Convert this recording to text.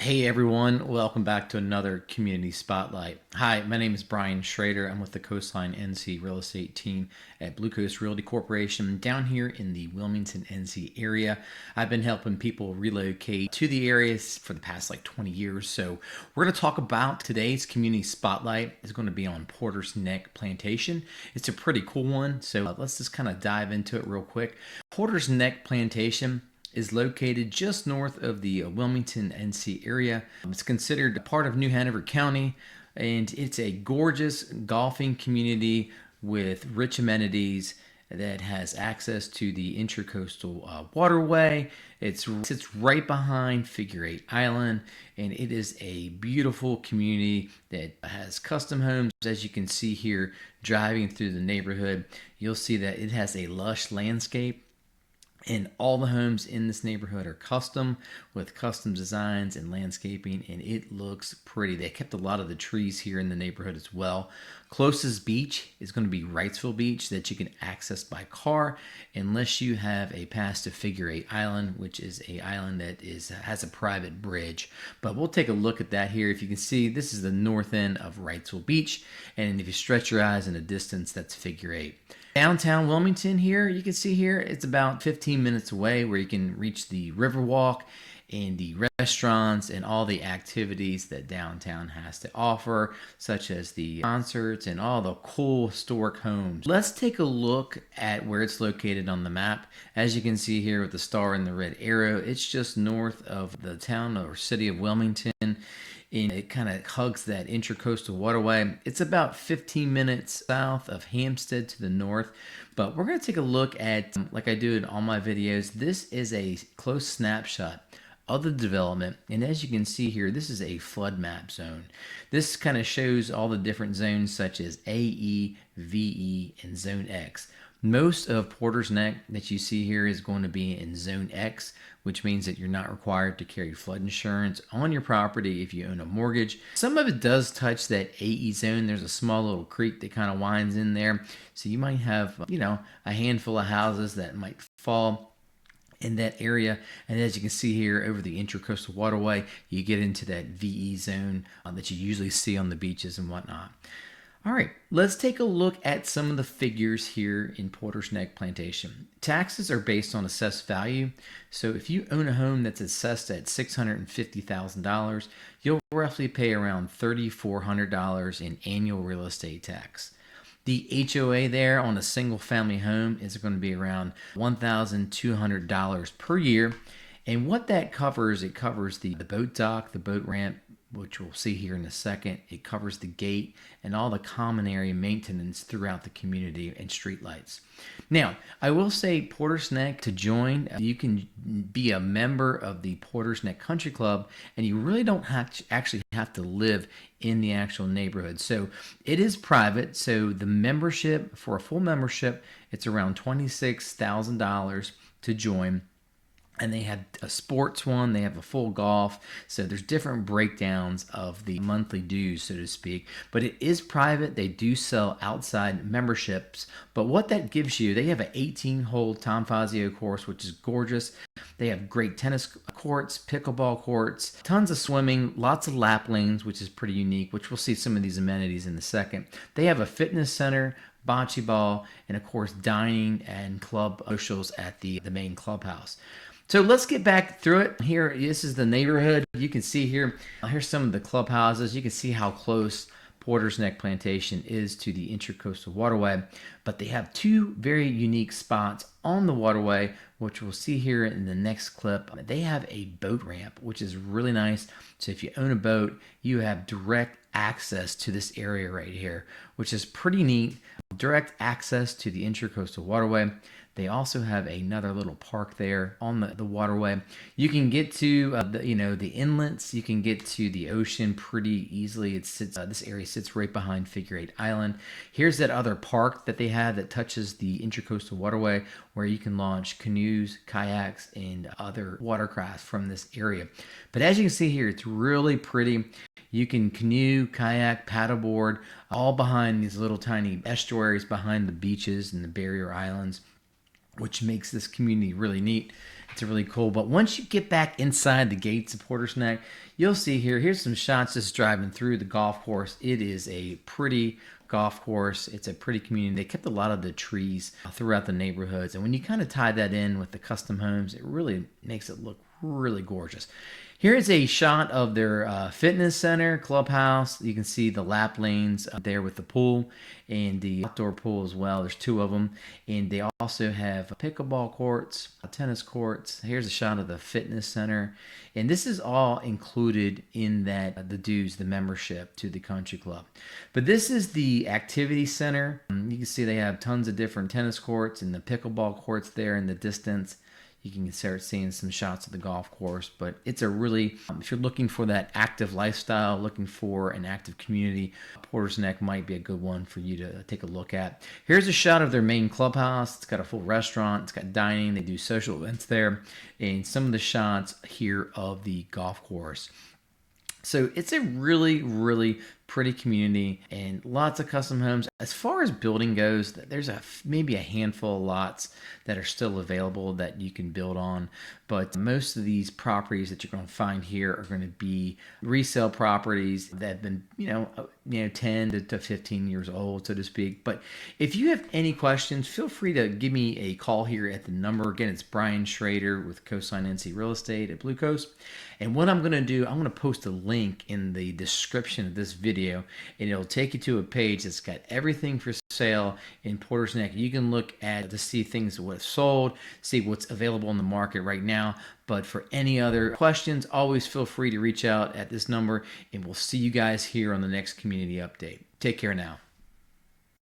Hey everyone, welcome back to another Community Spotlight. Hi, my name is Brian Schrader. I'm with the Coastline NC real estate team at BlueCoast Realty Corporation down here in the Wilmington NC area. I've been helping people relocate to the areas for the past 20 years. So we're going to talk about today's Community Spotlight is going to be on Porter's Neck Plantation. It's a pretty cool one. So let's just kind of dive into it real quick. Porter's Neck Plantation is located just north of the Wilmington NC area. It's considered a part of New Hanover County, and it's a gorgeous golfing community with rich amenities that has access to the Intracoastal Waterway. It sits right behind Figure 8 Island, and it is a beautiful community that has custom homes. As you can see here, driving through the neighborhood, you'll see that it has a lush landscape. And all the homes in this neighborhood are custom with custom designs and landscaping, and it looks pretty. They kept a lot of the trees here in the neighborhood as well. Closest beach is going to be Wrightsville Beach that you can access by car unless you have a pass to Figure 8 Island, which is an island that has a private bridge. But we'll take a look at that here. If you can see, this is the north end of Wrightsville Beach, and if you stretch your eyes in a distance, that's Figure 8. Downtown Wilmington here, you can see here, it's about 15 minutes away where you can reach the Riverwalk and the restaurants and all the activities that downtown has to offer, such as the concerts and all the cool historic homes. Let's take a look at where it's located on the map. As you can see here with the star and the red arrow, it's just north of the town or city of Wilmington. And it kind of hugs that Intracoastal Waterway. It's about 15 minutes south of Hampstead to the north. But we're going to take a look at, like I do in all my videos, this is a close snapshot of the development. And as you can see here, this is a flood map zone. This kind of shows all the different zones such as AE, VE, and Zone X. Most of Porter's Neck that you see here is going to be in Zone X, which means that you're not required to carry flood insurance on your property if you own a mortgage. Some of it does touch that AE zone. There's a small little creek that kind of winds in there. So you might have, a handful of houses that might fall in that area. And as you can see here over the Intracoastal Waterway, you get into that VE zone that you usually see on the beaches and whatnot. All right, let's take a look at some of the figures here in Porter's Neck Plantation. Taxes are based on assessed value. So if you own a home that's assessed at $650,000, you'll roughly pay around $3,400 in annual real estate tax. The HOA there on a single family home is going to be around $1,200 per year. And what that covers, it covers the boat dock, the boat ramp, which we'll see here in a second. It covers the gate and all the common area maintenance throughout the community and streetlights. Now, I will say Porter's Neck, to join, you can be a member of the Porter's Neck Country Club, and you really don't actually have to live in the actual neighborhood. So it is private. So the membership, for a full membership, it's around $26,000 to join. And they have a sports one, they have a full golf. So there's different breakdowns of the monthly dues, so to speak. But it is private. They do sell outside memberships. But what that gives you, they have an 18-hole Tom Fazio course, which is gorgeous. They have great tennis courts, pickleball courts, tons of swimming, lots of lap lanes, which is pretty unique, which we'll see some of these amenities in a second. They have a fitness center, bocce ball, and of course dining and club socials at the main clubhouse. So let's get back through it. Here, this is the neighborhood. You can see here, here's some of the clubhouses. You can see how close Porter's Neck Plantation is to the Intracoastal Waterway. But they have two very unique spots on the waterway, which we'll see here in the next clip. They have a boat ramp, which is really nice. So if you own a boat, you have direct access to this area right here, which is pretty neat. Direct access to the Intracoastal Waterway. They also have another little park there on the waterway. You can get to the inlets. You can get to the ocean pretty easily. This area sits right behind Figure 8 Island. Here's that other park that they have that touches the Intracoastal Waterway, where you can launch canoes, kayaks, and other watercraft from this area. But as you can see here, it's really pretty. You can canoe, kayak, paddleboard, all behind these little tiny estuaries behind the beaches and the barrier islands, which makes this community really neat. It's really cool. But once you get back inside the gates of Porter's Neck, you'll see here's some shots just driving through the golf course. It is a pretty golf course. It's a pretty community. They kept a lot of the trees throughout the neighborhoods. And when you kind of tie that in with the custom homes, it really makes it look really gorgeous. Here is a shot of their fitness center, Clubhouse. You can see the lap lanes there with the pool and the outdoor pool as well. There's 2 of them. And they also have pickleball courts, tennis courts. Here's a shot of the fitness center. And this is all included in that the dues, the membership to the country club. But this is the activity center. You can see they have tons of different tennis courts and the pickleball courts there in the distance. You can start seeing some shots of the golf course, but it's a really, if you're looking for that active lifestyle, looking for an active community, Porter's Neck might be a good one for you to take a look at. Here's a shot of their main clubhouse. It's got a full restaurant. It's got dining. They do social events there, and some of the shots here of the golf course. So it's a really, really pretty community and lots of custom homes. As far as building goes, there's maybe a handful of lots that are still available that you can build on. But most of these properties that you're going to find here are going to be resale properties that have been, 10 to 15 years old, so to speak. But if you have any questions, feel free to give me a call here at the number. Again, it's Brian Schrader with Coastline NC Real Estate at BlueCoast. And what I'm going to do, I'm going to post a link in the description of this video, and it'll take you to a page that's got everything for sale in Porter's Neck. You can look at to see things what's sold, see what's available in the market right now. But for any other questions, always feel free to reach out at this number, and we'll see you guys here on the next community update. Take care now.